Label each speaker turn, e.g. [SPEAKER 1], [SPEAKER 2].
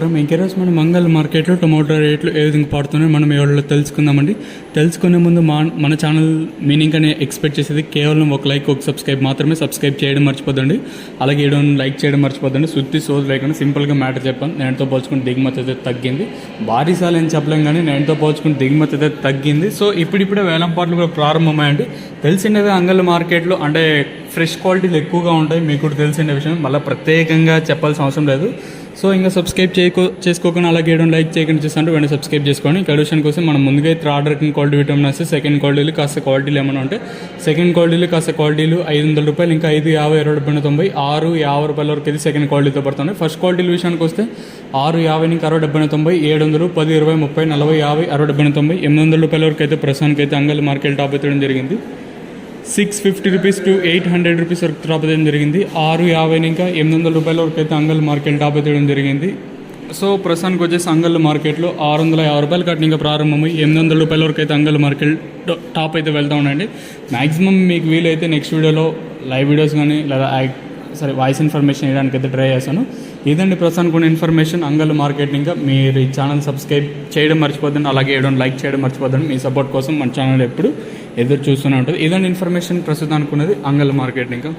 [SPEAKER 1] ఈరోజు మనం మంగళ మార్కెట్లో టొమాటో రేట్లు ఏ విధంగా పడుతున్నాయో మనం ఎవరిలో తెలుసుకుందామండి. తెలుసుకునే ముందు మన ఛానల్ మీనింగ్ అని ఎక్స్పెక్ట్ చేసేది కేవలం ఒక లైక్ ఒక సబ్స్క్రైబ్ మాత్రమే. సబ్స్క్రైబ్ చేయడం మర్చిపోద్దండి, అలాగే లైక్ చేయడం మర్చిపోద్దండి. శుద్ధి సోజ్ లేకుండా సింపుల్గా మ్యాటర్ చెప్పాను. నేనుతో పోల్చుకుని దిగుమతి అయితే తగ్గింది. భారీసాలు ఏం చెప్పలేం కానీ నేనుతో పోల్చుకుని దిగుమతి అయితే తగ్గింది. సో ఇప్పుడిప్పుడే వేలంపాట్లు కూడా ప్రారంభమయ్యండి. తెలిసిండేది అంగళ్ళ మార్కెట్లో అంటే ఫ్రెష్ క్వాలిటీలు ఎక్కువగా ఉంటాయి, మీకు కూడా తెలిసిన విషయం, మళ్ళీ ప్రత్యేకంగా చెప్పాల్సిన అవసరం లేదు. సో ఇంకా సబ్స్క్రైబ్ చేసుకోకుండా అలాగే లైక్ చేయకుండా చేస్తాను వెంటనే సబ్స్క్రైబ్ చేసుకోండి. కడిషన్ కోసం మనం ముందుగా ఆర్డర్ క్వాలిటీ విటమిన్ వస్తే సెకండ్ క్వాలిటీలు కాస్త క్వాలిటీలు ఏమైనా ఉంటే సెకండ్ క్వాలిటీలు కాస్త క్వాలిటీలు ₹500, ఇంకా 5, 50, 20, 90, 6, 50 రూపాయల వరకు అయితే సెకండ్ క్వాలిటీతో పడుతుంది. ఫస్ట్ క్వాలిటీల విషయానికి వస్తే 6, 50, ఇంకా 60, 70, 700, 10, 20, 30, 40, 50, 60, 70, ₹800 వరకు అయితే ప్రస్తుతానికి అయితే అంగల్ మార్కెట్ టాప్ ఎత్తడం జరిగింది. ₹650 to ₹800 వరకు టాప్ ఎత్తడం జరిగింది. 6, 50, ఇంకా ₹800 వరకు అయితే అంగల్ మార్కెట్ టాప్ ఎత్తడం జరిగింది. సో ప్రస్తుతానికి వచ్చేసి అంగల్ మార్కెట్లో ₹650 కట్టిన ఇంకా ప్రారంభమై ₹800 వరకు అయితే అంగల్ మార్కెట్ టాప్ అయితే వెళ్తూ ఉండండి. మ్యాక్సిమం మీకు వీలైతే నెక్స్ట్ వీడియోలో లైవ్ వీడియోస్ కానీ లేదా వాయిస్ ఇన్ఫర్మేషన్ ఇవ్వడానికి అయితే ట్రై చేస్తాను. ఇదండి ప్రస్తుతానికి ఉన్న ఇన్ఫర్మేషన్ అంగల్ మార్కెట్. ఇంకా మీరు ఈ ఛానల్ సబ్స్క్రైబ్ చేయడం మర్చిపోద్దండి, అలాగే లైక్ చేయడం మర్చిపోద్దండి. మీ సపోర్ట్ కోసం మన ఛానల్ ఎప్పుడు ఎదురు చూస్తూనే ఉంటుంది. ఇదండి ఇన్ఫర్మేషన్ ప్రస్తుతానికి ఉన్నది అంగల్ మార్కెట్. ఇంకా